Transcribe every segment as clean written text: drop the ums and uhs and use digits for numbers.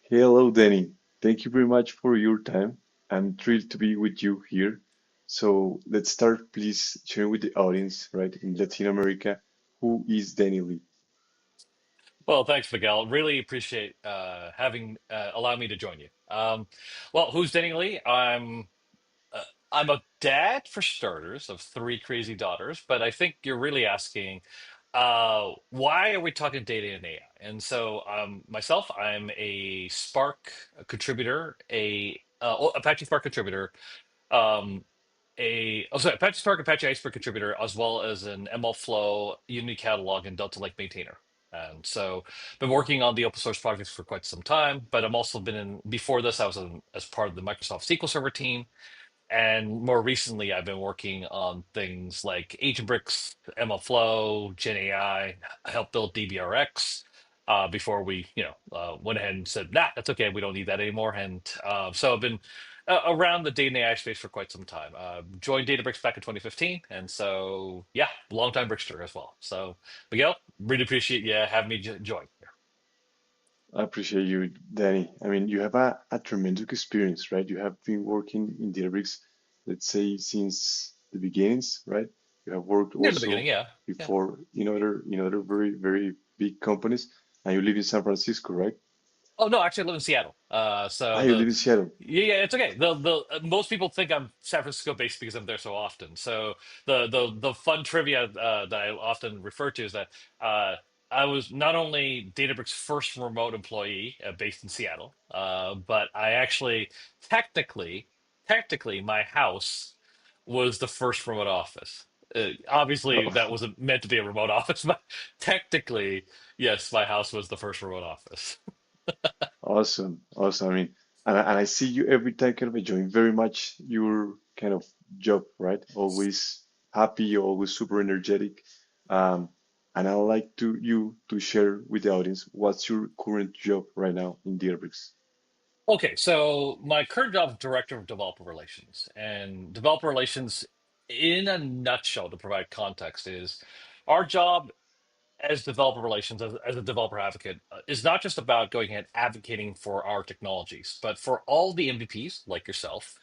Hello, Denny. Thank you very much for your time. I'm thrilled to be with you here. So let's start, please, sharing with the audience, right, in Latin America, who is Denny Lee? Well, thanks, Miguel. Really appreciate having allow me to join you. Well, who's Denny Lee? Uh, I'm a dad for starters of three crazy daughters, but I think you're really asking why are we talking data and AI? And so myself, I'm a Spark contributor, Apache Spark contributor, um, Apache Spark, Apache Iceberg contributor, as well as an MLflow Unity catalog and Delta Lake maintainer. And so, been working on the open source projects for quite some time. But I'm also been in before this. I was as part of the Microsoft SQL Server team, and more recently, I've been working on things like AgentBricks, MLflow, Gen AI. I helped build DBRX. Before we, went ahead and said, "Nah, that's okay. We don't need that anymore." And so I've been around the data and AI space for quite some time. Joined Databricks back in 2015, and so yeah, longtime Brickster as well. So Miguel, really appreciate you having me join here. I appreciate you, Danny. I mean, you have a tremendous experience, right? You have been working in Databricks, let's say, since the beginnings, right? You have worked Near the beginning, also yeah, yeah. before in other very, very big companies, and you live in San Francisco, right? Oh no, actually, I live in Seattle. Ah, So you live in Seattle. yeah, it's okay. The most people think I'm San Francisco based because I'm there so often. So the fun trivia that I often refer to is that I was not only Databricks' first remote employee based in Seattle, but I actually technically technically my house was the first remote office. Obviously, that Oh, wasn't meant to be a remote office, but technically, yes, my house was the first remote office. awesome, awesome. I mean, and I see you every time kind of enjoying very much your kind of job, right? Always happy, always super energetic. Um, and I'd like to share with the audience what's your current job right now in Databricks. Okay, so my current job is Director of Developer Relations. And developer relations, in a nutshell, to provide context, is our job as developer relations, as a developer advocate, is not just about going and advocating for our technologies, but for all the MVPs like yourself.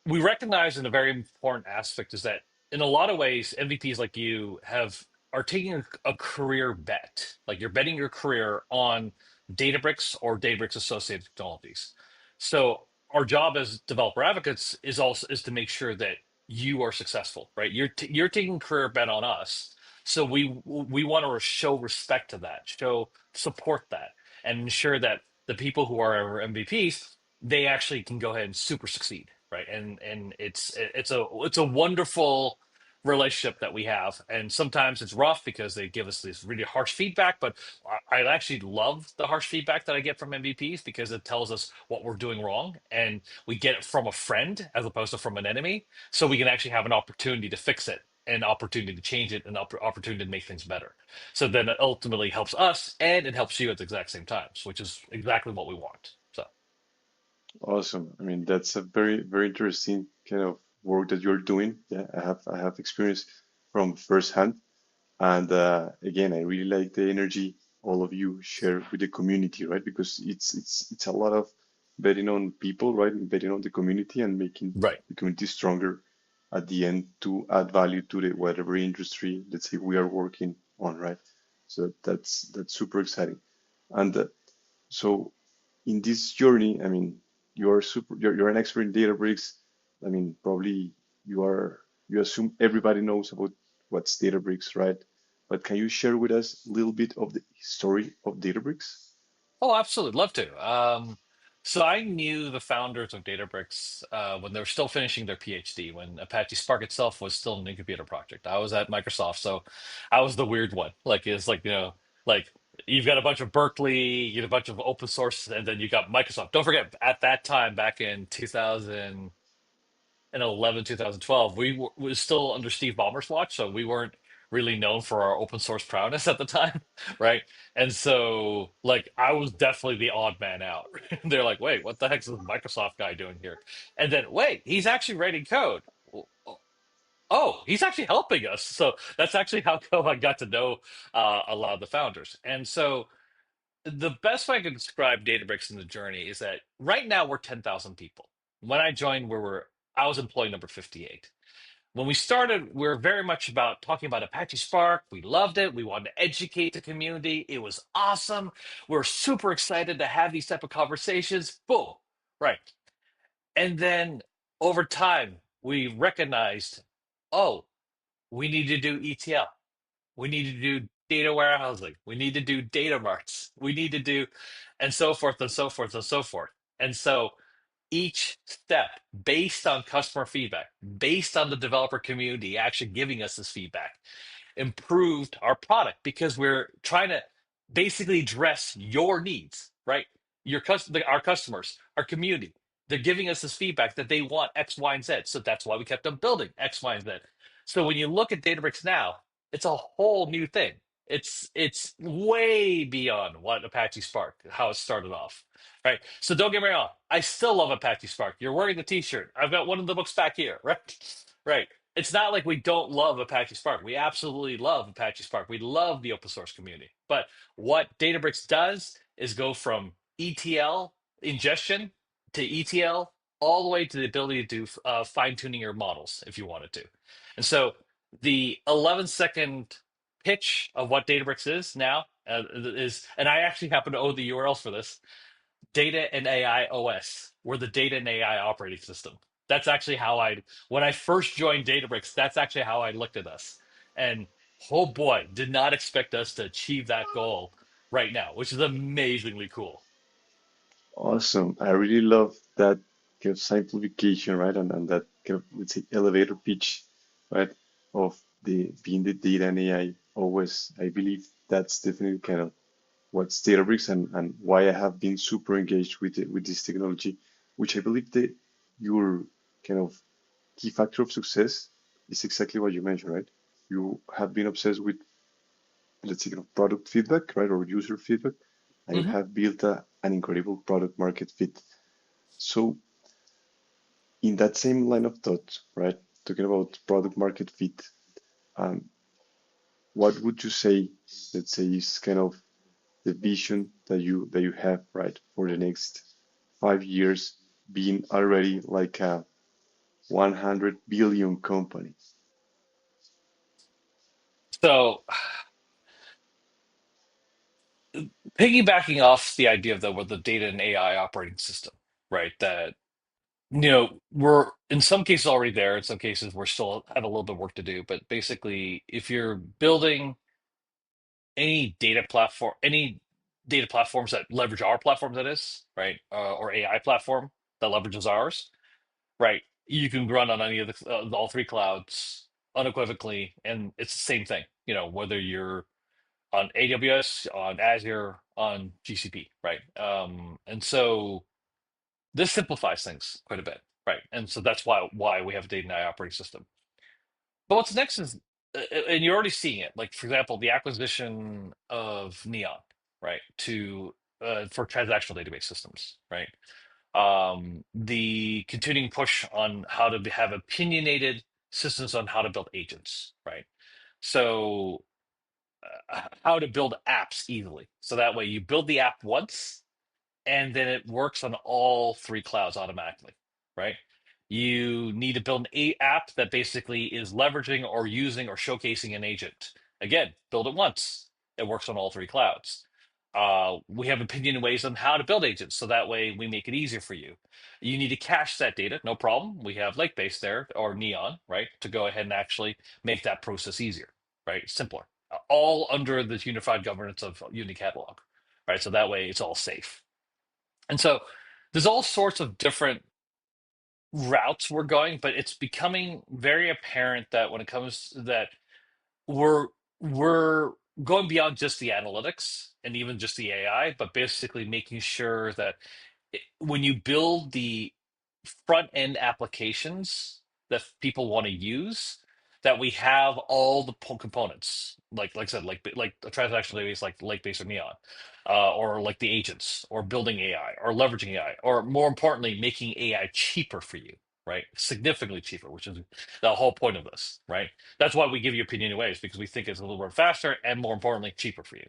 We recognize in a very important aspect is that in a lot of ways, MVPs like you are taking a career bet. Like you're betting your career on Databricks or Databricks associated technologies. So our job as developer advocates is to make sure that you are successful, right? You're taking a career bet on us. So we want to show respect to that, show support that, and ensure that the people who are our MVPs, they actually can go ahead and super succeed, right? And it's a wonderful relationship that we have, and sometimes it's rough because they give us this really harsh feedback, but I actually love the harsh feedback that I get from MVPs because it tells us what we're doing wrong, and we get it from a friend as opposed to from an enemy, so we can actually have an opportunity to fix it, an opportunity to change it, an opportunity to make things better. So then it ultimately helps us and it helps you at the exact same times, which is exactly what we want. So Awesome. I mean, that's a very, very interesting kind of work that you're doing. Yeah, I have experience from firsthand. And again, I really like the energy all of you share with the community, right? Because it's a lot of betting on people, right? And betting on the community and making right. the community stronger at the end to add value to the whatever industry, let's say, we are working on, right? So that's super exciting. And so in this journey, I mean, you're an expert in Databricks. I mean, probably you assume everybody knows about what's Databricks, right? But can you share with us a little bit of the story of Databricks? Oh, absolutely. Love to. So I knew the founders of Databricks when they were still finishing their PhD, when Apache Spark itself was still an incubator project. I was at Microsoft, so I was the weird one. Like it's like, like you've got a bunch of Berkeley, you have a bunch of open source, and then you got Microsoft. Don't forget, at that time, back in 2011, 2012, was still under Steve Ballmer's watch, so we weren't really known for our open source prowess at the time, right? And so, like, I was definitely the odd man out. They're like, "Wait, what the heck is this Microsoft guy doing here?" And then, wait, he's actually writing code. Oh, he's actually helping us. So that's actually how come I got to know a lot of the founders. And so the best way I could describe Databricks in the journey is that right now we're 10,000 people. When I joined, I was employee number 58. When we started, we were very much about talking about Apache Spark. We loved it. We wanted to educate the community. It was awesome. We're super excited to have these type of conversations. Boom. Right. And then over time, we recognized, oh, we need to do ETL. We need to do data warehousing. We need to do data marts. We need to do, and so forth and so forth and so forth. And so each step based on customer feedback, based on the developer community actually giving us this feedback, improved our product because we're trying to basically address your needs, right? Our customers, our community. They're giving us this feedback that they want X, Y, and Z. So that's why we kept on building X, Y, and Z. So when you look at Databricks now, it's a whole new thing. It's way beyond what Apache Spark, how it started off. Right. So don't get me wrong. I still love Apache Spark. You're wearing the t-shirt. I've got one of the books back here, right? Right. It's not like we don't love Apache Spark. We absolutely love Apache Spark. We love the open source community. But what Databricks does is go from ETL ingestion to ETL all the way to the ability to do fine tuning your models if you wanted to. And so the 11-second pitch of what Databricks is now is, and I actually happen to own the URLs for this, Data and AI OS. We're the data and AI operating system. That's actually when I first joined Databricks, that's actually how I looked at us. And oh boy, did not expect us to achieve that goal right now, which is amazingly cool. Awesome. I really love that kind of simplification, right? And that kind of, let's say, elevator pitch, right? Of the being the data and AI always. I believe that's definitely kind of what's Databricks and why I have been super engaged with with this technology, which I believe that your kind of key factor of success is exactly what you mentioned, right? You have been obsessed with, let's say, kind of product feedback, right, or user feedback, and you Hmm. have built an incredible product market fit. So, in that same line of thought, right, talking about product market fit, um, what would you say, let's say, is kind of the vision that you have, right, for the next 5 years, being already like a 100 billion company? So, piggybacking off the idea of the data and AI operating system, right? That we're in some cases already there. In some cases, we're still have a little bit of work to do. But basically, if you're building any data platforms that leverage our platform, that is, right, or AI platform that leverages ours, right, you can run on any of all three clouds unequivocally, and it's the same thing. Whether you're on AWS, on Azure, on GCP, right? And so this simplifies things quite a bit, right? And so that's why we have a data and AI operating system. But what's next is, and you're already seeing it. Like for example, the acquisition of Neon, right, to for transactional database systems, right? The continuing push on how to have opinionated systems on how to build agents, right? So how to build apps easily, so that way you build the app once and then it works on all three clouds automatically, right? You need to build an app that basically is leveraging or using or showcasing an agent. Again, build it once. It works on all three clouds. We have opinion ways on how to build agents, so that way we make it easier for you. You need to cache that data, no problem. We have Lakebase there or Neon, right, to go ahead and actually make that process easier, right, simpler. All under the unified governance of Unity Catalog, right? So that way it's all safe. And so there's all sorts of different routes we're going, but it's becoming very apparent that when it comes to that, we're we're going beyond just the analytics and even just the AI, but basically making sure that when you build the front end applications that people want to use, that we have all the components, like I said, like a transactional database like Lakebase or Neon, or like the agents, or building AI, or leveraging AI, or more importantly, making AI cheaper for you, right? Significantly cheaper, which is the whole point of this, right? That's why we give you opinion ways, because we think it's a little bit faster and more importantly cheaper for you.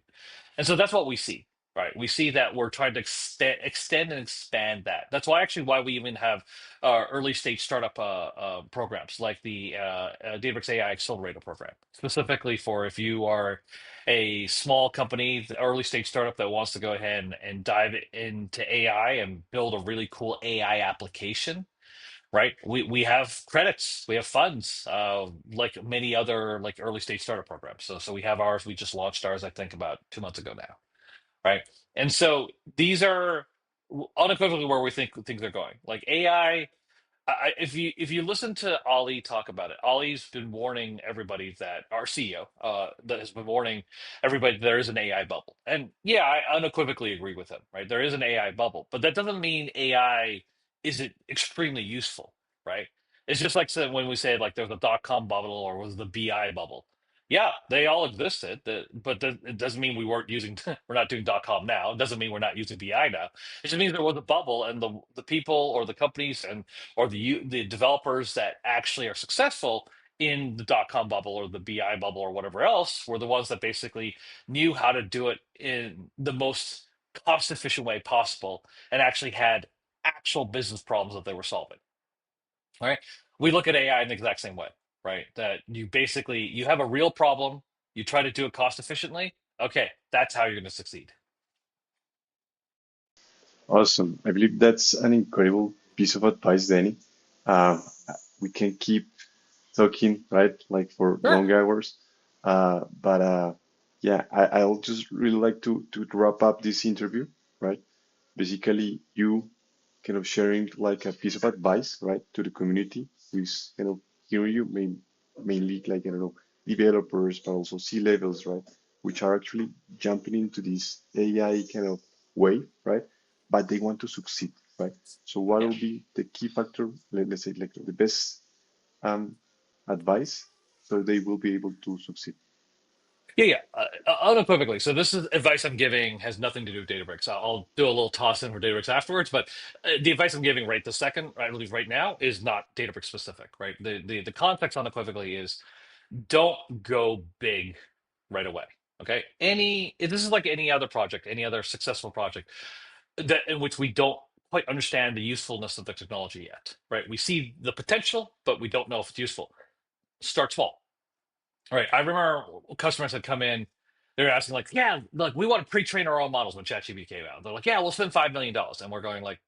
And so that's what we see. right? We see that we're trying to extend and expand that. That's why we even have early stage startup programs like the Databricks AI Accelerator program, specifically for if you are a small company, the early stage startup that wants to go ahead and dive into AI and build a really cool AI application, right? We have credits, we have funds, like many other like early stage startup programs. So we have ours. We just launched ours, I think, about 2 months ago now, right? And so these are unequivocally where we think things are going. Like AI, if you listen to Ollie talk about it, Ollie's been warning everybody that our CEO that has been warning everybody there is an AI bubble. And yeah, I unequivocally agree with him, right? There is an AI bubble, but that doesn't mean AI isn't extremely useful, right? It's just like when we say like there's a dot-com bubble or was the BI bubble. Yeah, they all existed, but it doesn't mean we weren't using we're not doing .com now. It doesn't mean we're not using BI now. It just means there was a bubble, and the people or the companies and or the developers that actually are successful in the .com bubble or the BI bubble or whatever else were the ones that basically knew how to do it in the most cost efficient way possible and actually had actual business problems that they were solving. All right. We look at AI in the exact same way, right? That you have a real problem, you try to do it cost efficiently. Okay, that's how you're going to succeed. Awesome. I believe that's an incredible piece of advice, Danny. Uh, we can keep talking, right? Like for Sure. long hours. But yeah, I'll just really like to wrap up this interview, right? Basically, you kind of sharing like a piece of advice, right, to the community who is kind of hearing you, mainly like, I don't know, developers, but also C-levels, right, which are actually jumping into this AI kind of way, right? But they want to succeed, right? So what Yeah. will be the key factor, let's say, like the best um, advice so they will be able to succeed? Yeah. Unequivocally. So this is advice I'm giving has nothing to do with Databricks. I'll do a little toss in for Databricks afterwards, but the advice I'm giving right this second, I believe right now, is not Databricks specific, right? The context unequivocally is don't go big right away. Okay. This is like any other project, any other successful project that in which we don't quite understand the usefulness of the technology yet, right? We see the potential, but we don't know if it's useful. Start small. All right. I remember customers had come in, they were asking, like, yeah, look, we want to pre-train our own models when ChatGPT came out. They're like, yeah, we'll spend $5 million. And we're going like,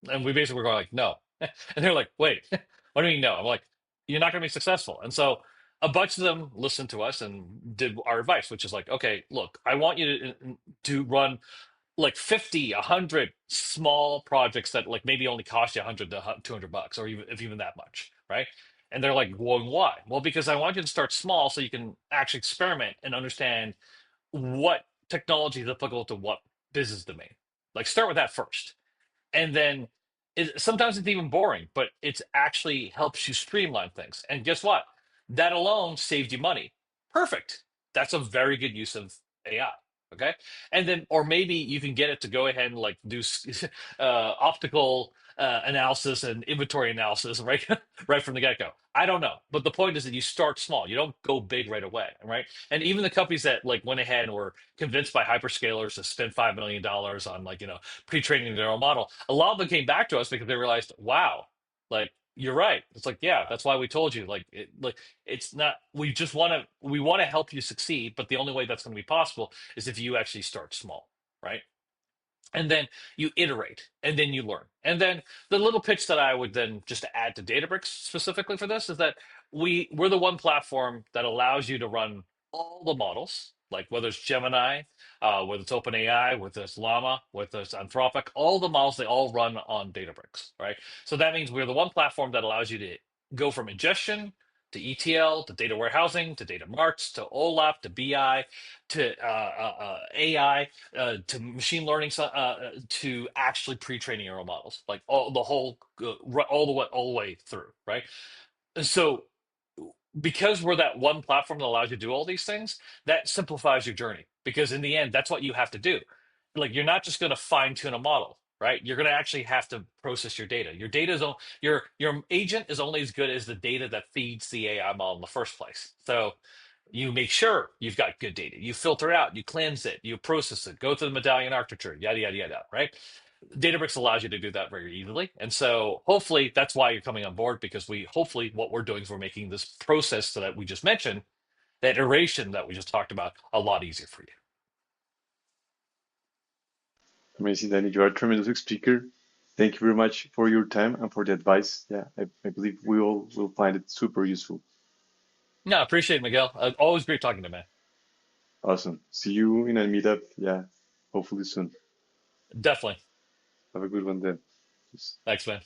and we basically were going like, no. And they're like, wait, what do you mean no? I'm like, you're not going to be successful. And so a bunch of them listened to us and did our advice, which is like, okay, look, I want you to run like 50, 100 small projects that like maybe only cost you 100 to $200 or even if even that much, right? And they're like, well, why? Well, because I want you to start small so you can actually experiment and understand what technology is applicable to what business domain. Like start with that first. And then sometimes it's even boring, but it's actually helps you streamline things. And guess what? That alone saved you money. Perfect. That's a very good use of AI. Okay. And then, or maybe you can get it to go ahead and like do optical analysis and inventory analysis right, right from the get go. I don't know. But the point is that you start small. You don't go big right away. Right. And even the companies that like went ahead and were convinced by hyperscalers to spend $5 million on like, pre-training their own model. A lot of them came back to us because they realized, wow, like you're right. It's like, yeah, that's why we told you. Like it's not. We want to help you succeed, but the only way that's going to be possible is if you actually start small, right? And then you iterate and then you learn. And then the little pitch that I would then just add to Databricks specifically for this is that we're the one platform that allows you to run all the models, like whether it's Gemini, whether it's OpenAI, whether it's Llama, whether it's Anthropic, all the models, they all run on Databricks, right? So that means we're the one platform that allows you to go from ingestion to ETL to data warehousing to data marts to OLAP to BI to AI to machine learning, to actually pre-training your own models, like all the way through, right? And so because we're that one platform that allows you to do all these things, that simplifies your journey. Because in the end, that's what you have to do. Like you're not just going to fine tune a model, right? You're going to actually have to process your data. Your data is your agent is only as good as the data that feeds the AI model in the first place. So You make sure you've got good data. You filter it out, you cleanse it, you process it, go through the medallion architecture, yada, yada, yada, right? Databricks allows you to do that very easily. And so hopefully that's why you're coming on board, because hopefully what we're doing is we're making this process that we just mentioned, that iteration that we just talked about, a lot easier for you. Amazing, Danny. You are a tremendous speaker. Thank you very much for your time and for the advice. Yeah, I believe we all will find it super useful. No, appreciate it, Miguel. Always great talking to you, man. Awesome. See you in a meetup. Yeah, hopefully soon. Definitely. Have a good one then. Peace. Thanks, man.